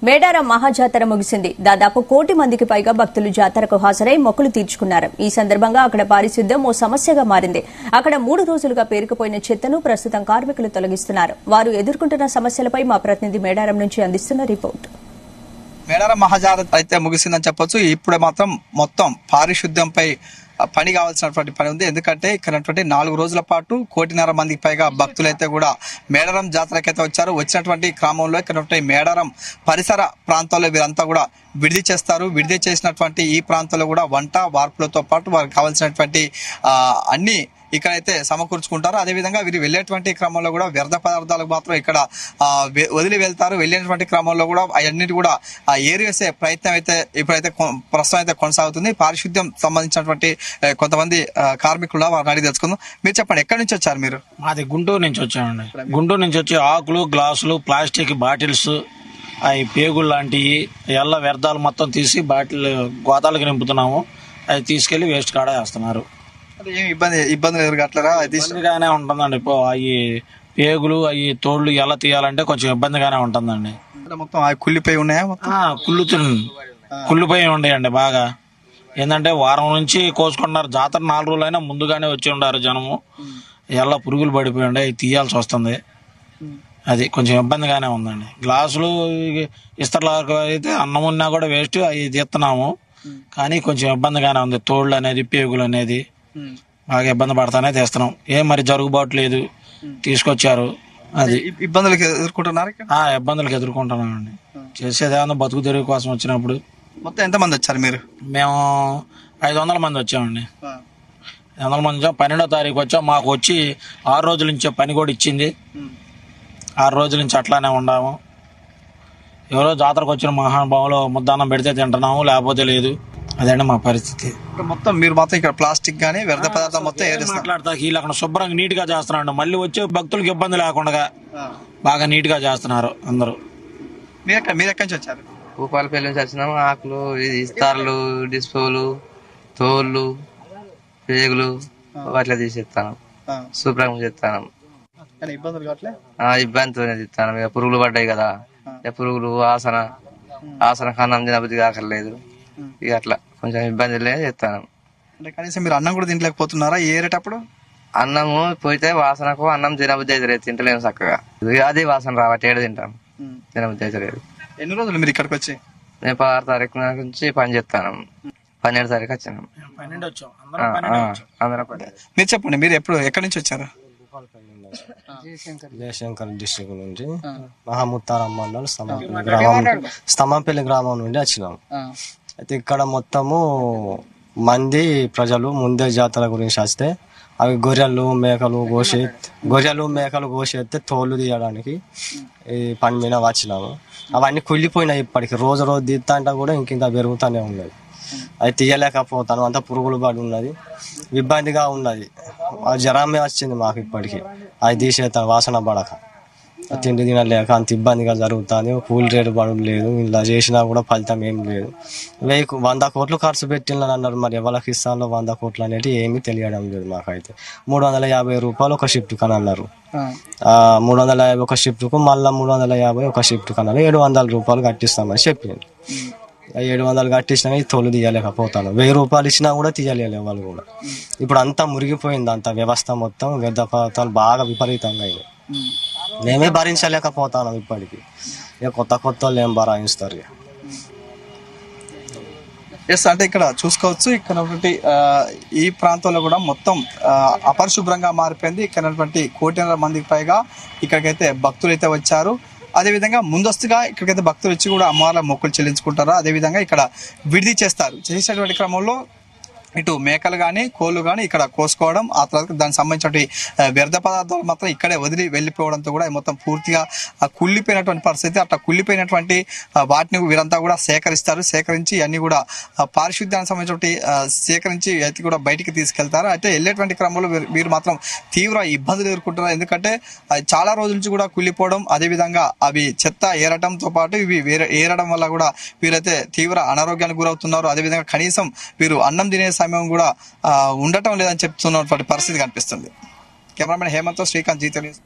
మేడారం మహాజాతర ముగిసింది. దాదాపు 1 కోటి మందికి పైగా భక్తులు జాతరకు హాజరై మొక్కులు తీర్చుకున్నారు. ఈ సందర్భంగా అక్కడ పారిశుద్ధ్యం ఓ సమస్యగా మారింది. అక్కడ 3 రోజులుగా పేరుకుపోయిన చెత్తను ప్రస్తుతం కార్మికులు తొలగిస్తున్నారు. వారు ఎదుర్కొంటున్న సమస్యలపై మా ప్రతినిధి మేడారం నుంచి అందిస్తున్న రిపోర్ట్. మేడారం మహాజాతర అయితే ముగిసిందని చెప్పొచ్చు. ఇప్పుడే మాత్రం మొత్తం పారిశుద్ధ్యంపై పని కావాల్సినటువంటి పని ఉంది. ఎందుకంటే ఇక్కడ 4 రోజుల పాటు 1.5 కోటి మందికి పైగా భక్తులైతే కూడా మేడారం జాతరకైతే వచ్చారు. వచ్చినటువంటి క్రమంలో ఇక్కడ మేడారం పరిసర ప్రాంతాల్లో వీరంతా కూడా విడిది చేస్తారు. విడిది చేసినటువంటి ఈ ప్రాంతాల్లో కూడా వంట వార్పులతో పాటు వారికి కావాల్సినటువంటి అన్ని ఇక్కడైతే సమకూర్చుకుంటారు. అదేవిధంగా వీరు వెళ్లేటువంటి క్రమంలో కూడా వ్యర్థ పదార్థాలకు మాత్రం ఇక్కడ వదిలి వెళ్తారు. వెళ్ళినటువంటి క్రమంలో కూడా అవన్నిటి కూడా ఏరివేసే ప్రయత్నం అయితే ఇప్పుడైతే ప్రస్తుతం అయితే కొనసాగుతుంది. పారిశుద్ధ్యం సంబంధించినటువంటి కొంతమంది కార్మికులు వారిని అడిగి తెలుసుకుందాం. మీరు చెప్పండి, ఎక్కడి నుంచి వచ్చారు మీరు? మాది గుంటూరు నుంచి వచ్చామండి. గుంటూరు నుంచి వచ్చి ఆకులు, గ్లాసులు, ప్లాస్టిక్ బాటిల్స్, అవి పేగులు లాంటివి ఎల్ల వ్యర్థాలు మొత్తం తీసి బాటిల్ గోతాలకు నింపుతున్నాము. అవి తీసుకెళ్లి వేస్ట్ కాడ వేస్తున్నారు. ఇబ్బందులు ఎదురుగట్లరా? ఇబ్బందిగానే ఉంటుందండి. అవి పేగులు, అవి తోళ్లు ఎలా తీయాలంటే కొంచెం ఇబ్బందిగానే ఉంటుందండి. మొత్తం కుళ్ళిపోయి ఉన్నాయా? కుళ్ళిపోయి ఉండేయండి బాగా. ఏంటంటే వారం నుంచి కోసుకుంటున్నారు. జాతర 4 రోజులైనా ముందుగానే వచ్చి ఉండారు జనము. ఎలా పురుగులు పడిపోయి ఉండే అవి తీయాల్సి వస్తుంది. అది కొంచెం ఇబ్బందిగానే ఉందండి. గ్లాసులు ఇస్తర్లకు అయితే అన్నం ఉన్నా కూడా వేస్ట్, అవి తీస్తున్నాము. కానీ కొంచెం ఇబ్బందిగానే ఉంది. తోళ్ళు అనేది, పేగులు అనేది బాగా ఇబ్బంది పడతానే తీస్తున్నాం. ఏం మరి జరుగుబాటు లేదు, తీసుకొచ్చారు. అది ఇబ్బందులకు ఎదుర్కొంటున్నారు. ఇబ్బందులకు ఎదుర్కొంటున్నామండి. చేసేదేమన్నా బతుకు తెరుగు కోసం వచ్చినప్పుడు. మొత్తం ఎంత మంది వచ్చారు మీరు? మేము 500 మంది వచ్చామండి. 500 మంది వచ్చాం. 12వ తారీఖు వచ్చాం. మాకు వచ్చి 6 రోజుల నుంచి పని కూడా ఇచ్చింది. 6 రోజుల నుంచి అట్లానే ఉన్నాము. ఎవరో జాతరకు వచ్చిన మహానుభావులు ముద్దాన్నం పెడితే తింటున్నాము, లేకపోతే లేదు. అదండి మా పరిస్థితి. మొత్తం మీరు మాత్రం ఇక్కడ ప్లాస్టిక్ గానీ వ్యర్థ పదార్థం మొత్తం మాట్లాడతా వీళ్ళు అక్కడ శుభ్రంగా నీట్ గా చేస్తున్నాడు. మళ్ళీ వచ్చే భక్తులకు ఇబ్బంది లేకుండా బాగా నీట్ గా చేస్తున్నారు అందరూ. మీరు ఎక్కడి నుంచి వచ్చారు? భూపాలపల్లి నుంచి వచ్చినాము. ఆకులు, ఇస్తార్లు, డిస్పోలు, తోళ్ళు, పేగులు అట్లా తీసేస్తాను. శుభ్రంగా చేస్తాను. ఇబ్బందితోనే తీస్తాను. ఇక పురుగులు పడ్డాయి కదా, పురుగులు ఆసన అన్నం తినబుద్ధి కాకర్లేదు. ఇక అట్లా కొంచెం ఇబ్బంది లేదు చేస్తాను. అంటే కనీసం మీరు అన్నం కూడా తినలేకపోతున్నారా ఏరేటప్పుడు? అన్నము పోతే వాసనకు అన్నం తినబుద్ధి అయితే లేదు, తింటలేము చక్కగా. అది వాసన రాబట్టి ఏడు తింటాం, తినబుద్ధి అయితే లేదు. ఎన్ని రోజులు మీరు ఇక్కడికి వచ్చి? నేను 16 తారీఖు నుంచి పని చేస్తాను. 12వ తారీఖు వచ్చాను. మీరు చెప్పండి, మీరు ఎక్కడి నుంచి వచ్చారు? జయశంకర్ డిస్ట్రిక్ట్ నుంచి మహాముత్తారం మండలం స్తంభంపల్లి గ్రామం నుండి వచ్చినాము. అయితే ఇక్కడ మొత్తము మంది ప్రజలు ముందే జాతర గురించి వస్తే అవి గొర్రెలు మేకలు కోసేస్తే తోలు తీయడానికి ఈ పని మీద వచ్చినాము. అవన్నీ కుళ్ళిపోయినాయి. ఇప్పటికి రోజు తీస్తా అంటే కూడా ఇంకా పెరుగుతూనే ఉన్నది. అది తీయలేకపోతాను, అంత పురుగులు పడి ఉన్నది, ఇబ్బందిగా ఉన్నది. జ్వరమే వచ్చింది మాకు ఇప్పటికి. అది తీసేస్తాను వాసన పడక, తిండి తినలేక అంత ఇబ్బందిగా జరుగుతుంది. కూలి రేటు పడడం లేదు, ఇలా చేసినా కూడా ఫలితం ఏం లేదు. 100 కోట్లు ఖర్చు పెట్టిందని అన్నారు. మరి ఎవరికి ఇస్తాను 100 కోట్లు అనేది ఏమీ తెలియడం లేదు మాకైతే. 350 రూపాయలు ఒక షిఫ్ట్ కని అన్నారు. 350 ఒక షిఫ్ట్కు, మళ్ళీ 350 ఒక షిఫ్ట్ కన్నారు. 700 రూపాయలు కట్టిస్తామని చెప్పింది. 700 కట్టించినా తోలు తీయలేకపోతాను. 1000 రూపాయలు ఇచ్చినా కూడా తీయలేరు వాళ్ళు కూడా. ఇప్పుడు అంతా మురిగిపోయింది, అంత వ్యవస్థ మొత్తం వ్యర్థ పదార్థాలు బాగా విపరీతంగా అయినాయి. మేమే భరించలేకపోతాను ఇప్పటికి. ఇక కొత్త వాళ్ళు ఏం భరాయిస్తారు. ఎస్, అంటే ఇక్కడ చూసుకోవచ్చు. ఇక్కడ ఈ ప్రాంతంలో కూడా మొత్తం అపరిశుభ్రంగా మారిపోయింది. ఇక్కడ 1 కోటి మందికి పైగా ఇక్కడికైతే భక్తులు అయితే వచ్చారు. అదేవిధంగా ముందస్తుగా ఇక్కడికైతే భక్తులు వచ్చి కూడా అమ్మవార్ల మొక్కులు చెల్లించుకుంటారు. అదేవిధంగా ఇక్కడ విడిది చేస్తారు. చేసేటువంటి క్రమంలో ఇటు మేకలు కానీ కోళ్ళు కానీ ఇక్కడ కోసుకోవడం, ఆ తర్వాత దానికి సంబంధించిన వ్యర్థ పదార్థాలు మాత్రం ఇక్కడే వదిలి వెళ్ళిపోవడంతో కూడా మొత్తం పూర్తిగా కుళ్ళిపోయినటువంటి పరిస్థితి. అట్లా కుళ్ళిపోయినటువంటి వాటిని వీరంతా కూడా సేకరించి అన్ని కూడా పారిశుద్ధ్యానికి సంబంధించి సేకరించి అయితే కూడా బయటికి తీసుకెళ్తారు. అయితే వెళ్ళేటువంటి క్రమంలో వీరు మాత్రం తీవ్ర ఇబ్బందులు ఎదుర్కొంటున్నారు. ఎందుకంటే చాలా రోజుల నుంచి కూడా కుళ్ళిపోవడం, అదేవిధంగా అవి చెత్త ఏరడంతో పాటు ఇవి ఏరడం వల్ల కూడా వీరైతే తీవ్ర అనారోగ్యానికి గురవుతున్నారు. అదేవిధంగా కనీసం వీరు అన్నం తినే సమయం కూడా ఉండటం లేదని చెప్తున్నటువంటి పరిస్థితి కనిపిస్తుంది. కెమెరామెన్ హేమంత్, శ్రీకాంత్, జీతో న్యూస్.